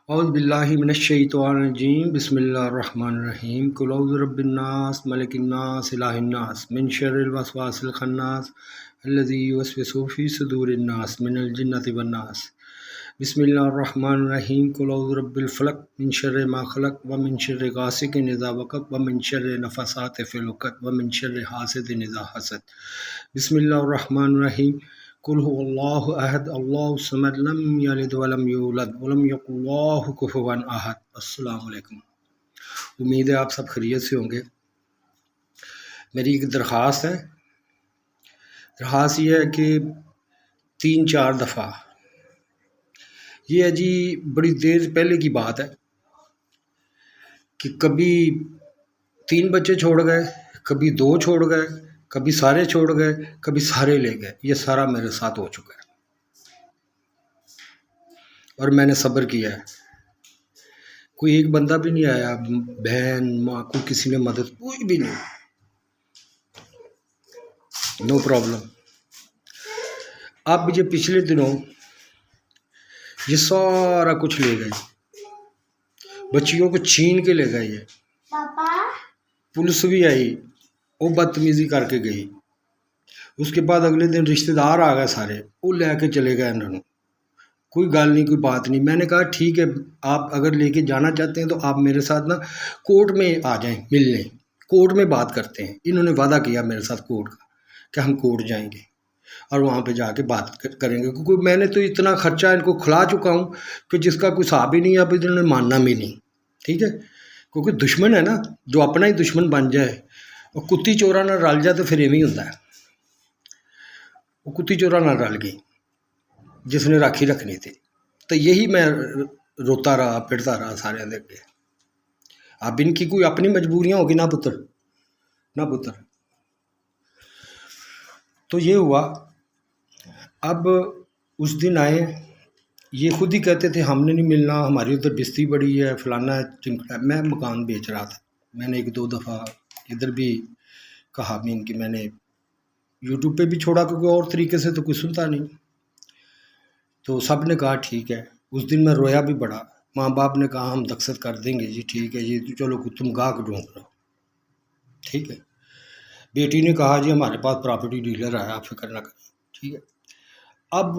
اعوذ باللہ من الشیطان الرجیم بسم اللہ الرحمن الرحیم قل اعوذ برب الناس ملک الناس الہ الناس من شر الوسواس الخناس الذی یوسوس فی صدور الناس من الجنۃ والناس بسم اللہ الرحمن الرحیم قل اعوذ برب الفلق من شر ما خلق ومن شر غاسق اذا وقب ومن شر نفثات فی العقد ومن شر حاسد اذا حسد بسم اللہ الرحمن الرحیم قل هو اللہ احد اللہ الصمد لم یلد ولم یولد ولم یکن له کفوا احد۔ السلام علیکم، امید ہے آپ سب خیریت سے ہوں گے۔ میری ایک درخواست ہے، یہ ہے کہ 3-4 دفعہ یہ ہے جی، بڑی دیر پہلے کی بات ہے کہ کبھی 3 بچے چھوڑ گئے، کبھی 2 چھوڑ گئے، کبھی سارے چھوڑ گئے، کبھی سارے لے گئے۔ یہ سارا میرے ساتھ ہو چکا ہے اور میں نے صبر کیا ہے۔ کوئی ایک بندہ بھی نہیں آیا، بہن ماں کوئی کسی نے مدد، کوئی بھی نہیں، نو پرابلم۔ اب یہ پچھلے دنوں یہ سارا کچھ لے گئے، بچیوں کو چھین کے لے گئے۔ یہ پولیس بھی آئی، وہ بدتمیزی کر کے گئی۔ اس کے بعد اگلے دن رشتہ دار آ گئے سارے، وہ لے کے چلے گئے انہوں نے۔ کوئی گل نہیں، کوئی بات نہیں۔ میں نے کہا ٹھیک ہے، آپ اگر لے کے جانا چاہتے ہیں تو آپ میرے ساتھ نا کورٹ میں آ جائیں ملنے، کورٹ میں بات کرتے ہیں۔ انہوں نے وعدہ کیا میرے ساتھ کورٹ کا کہ ہم کورٹ جائیں گے اور وہاں پہ جا کے بات کریں گے، کیونکہ میں نے تو اتنا خرچہ ان کو کھلا چکا ہوں کہ جس کا کوئی حساب ہی نہیں ہے۔ اب انہوں نے ماننا بھی نہیں، ٹھیک ہے، کیونکہ دشمن ہے نا، جو اپنا ہی دشمن بن جائے اور کتی چورا نہ رل جائے تو پھر ایویں ہوتا ہے۔ وہ کتی چورا نہ رل گئی جس نے راکھی رکھنی تھی، تو یہی میں روتا رہا پھرتا رہا سارے دے کے۔ اب ان کی کوئی اپنی مجبوریاں ہوگی نا پتر، نہ پتر۔ تو یہ ہوا۔ اب اس دن آئے، یہ خود ہی کہتے تھے ہم نے نہیں ملنا، ہماری ادھر بستی بڑی ہے، فلانا ہے چنکڑا ہے۔ میں مکان بیچ رہا تھا، میں نے 1-2 دفعہ ادھر بھی کہا بھی ان کی، میں نے یوٹیوب پہ بھی چھوڑا کیونکہ اور طریقے سے تو کوئی سنتا نہیں۔ تو سب نے کہا ٹھیک ہے۔ اس دن میں رویا بھی بڑا۔ ماں باپ نے کہا ہم دستخط کر دیں گے جی، ٹھیک ہے جی، چلو تم گاہک ڈھونڈ لو، ٹھیک ہے۔ بیٹی نے کہا جی ہمارے پاس پراپرٹی ڈیلر ہے، آپ فکر نہ کریں، ٹھیک ہے۔ اب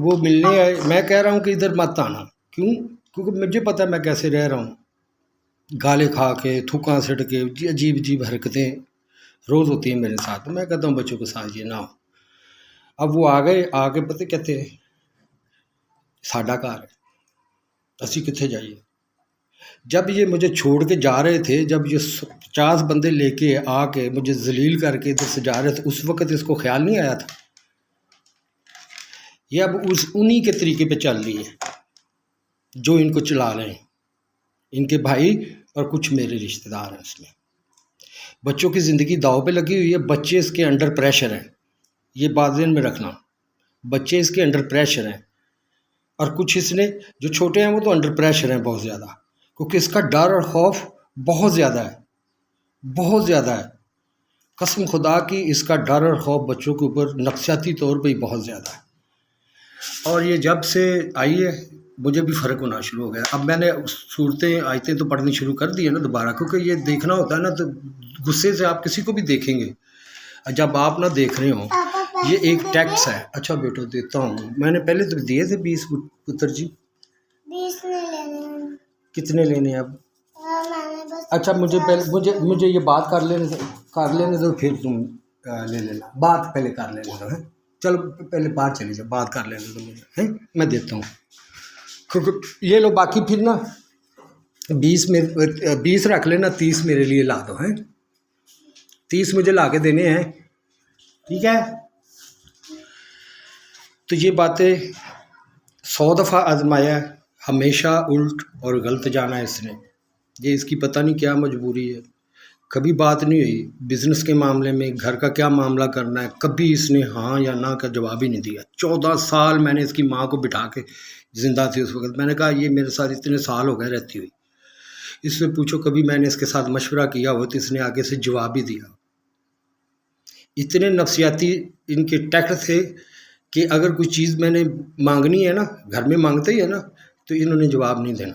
وہ ملنے آئے، میں کہہ رہا ہوں کہ ادھر مت آنا، کیوں؟ کیونکہ مجھے پتہ ہے میں کیسے رہ رہا ہوں، گالے کھا کے، تھوکاں سٹ کے، عجیب عجیب حرکتیں روز ہوتی ہیں میرے ساتھ۔ میں کہتا ہوں بچوں کے ساتھ یہ نہ ہو۔ اب وہ آ گئے، آ کے پتہ کہتے ہیں ساڈا گھر ہے، اسی کتنے جائیے۔ جب یہ مجھے چھوڑ کے جا رہے تھے، جب یہ 50 بندے لے کے آ کے مجھے ذلیل کر کے ادھر سے جا رہے تھے، اس وقت اس کو خیال نہیں آیا تھا؟ یہ اب انہی کے طریقے پہ چل رہی ہے جو ان کو چلا رہے ہیں، ان کے بھائی اور کچھ میرے رشتہ دار ہیں۔ اس میں بچوں کی زندگی داؤ پہ لگی ہوئی ہے، بچے اس کے انڈر پریشر ہیں، یہ بات ذہن میں رکھنا، بچے اس کے انڈر پریشر ہیں۔ اور کچھ اس نے جو چھوٹے ہیں وہ تو انڈر پریشر ہیں بہت زیادہ، کیونکہ اس کا ڈر اور خوف بہت زیادہ ہے، بہت زیادہ ہے۔ قسم خدا کی اس کا ڈر اور خوف بچوں کے اوپر نفسیاتی طور پہ ہی بہت زیادہ ہے۔ اور یہ جب سے آئی ہے مجھے بھی فرق ہونا شروع ہو گیا۔ اب میں نے صورتیں آیتیں تو پڑھنی شروع کر دی ہے نا دوبارہ، کیونکہ یہ دیکھنا ہوتا ہے نا، تو غصے سے آپ کسی کو بھی دیکھیں گے، جب آپ نہ دیکھ رہے ہوں۔ یہ ایک ٹیکس ہے۔ اچھا بیٹا دیتا ہوں، میں نے پہلے تو دیے تھے 20 پتر جی۔ 20 نہیں لینے۔ کتنے لینے ہیں اب؟ میں نے بس اچھا مجھے یہ بات کر لینے دو پھر تم لے لینا، بات پہلے کر لینے دو، ہیں چلو پہلے بات چلی جائے، بات کر لینے دو مجھے، ہیں میں دیتا ہوں۔ کیونکہ یہ لو باقی پھر نا 20 رکھ لینا، 30 میرے لیے لا دو، ہیں 30 مجھے لا کے دینے ہیں، ٹھیک ہے۔ تو یہ باتیں 100 دفعہ آزمایا ہے، ہمیشہ الٹ اور غلط جانا ہے اس نے۔ یہ اس کی پتہ نہیں کیا مجبوری ہے، کبھی بات نہیں ہوئی بزنس کے معاملے میں، گھر کا کیا معاملہ کرنا ہے، کبھی اس نے ہاں یا نہ کا جواب ہی نہیں دیا۔ 14 سال میں نے اس کی ماں کو بٹھا کے، زندہ تھی اس وقت، میں نے کہا یہ میرے ساتھ اتنے سال ہو گئے رہتی ہوئی، اس سے پوچھو کبھی میں نے اس کے ساتھ مشورہ کیا ہو تو اس نے آگے سے جواب ہی دیا۔ اتنے نفسیاتی ان کے ٹیکٹ تھے کہ اگر کوئی چیز میں نے مانگنی ہے نا، گھر میں مانگتے ہی ہے نا، تو انہوں نے جواب نہیں دینا۔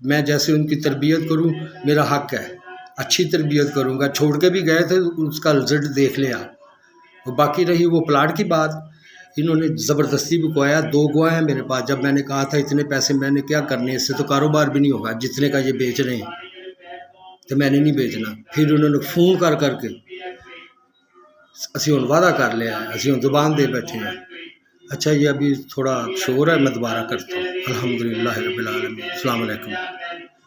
میں جیسے ان کی تربیت کروں میرا حق ہے، اچھی تربیت کروں گا. چھوڑ کے بھی گئے تھے، اس کا رزلٹ دیکھ لیا. وہ باقی رہی وہ پلاٹ کی بات، انہوں نے زبردستی بکوایا. 2 گواہ ہیں میرے پاس. جب میں نے کہا تھا اتنے پیسے میں نے کیا کرنے، اس سے تو کاروبار بھی نہیں ہوگا جتنے کا یہ بیچ رہے ہیں، تو میں نے نہیں بیچنا. پھر انہوں نے فون کر کے اسی ہوں وعدہ کر لیا ہے، اسی ہوں زبان دے بیٹھے ہیں. اچھا یہ ابھی تھوڑا شور ہے، میں دوبارہ کرتا ہوں. الحمدللہ رب العالمین. السلام علیکم.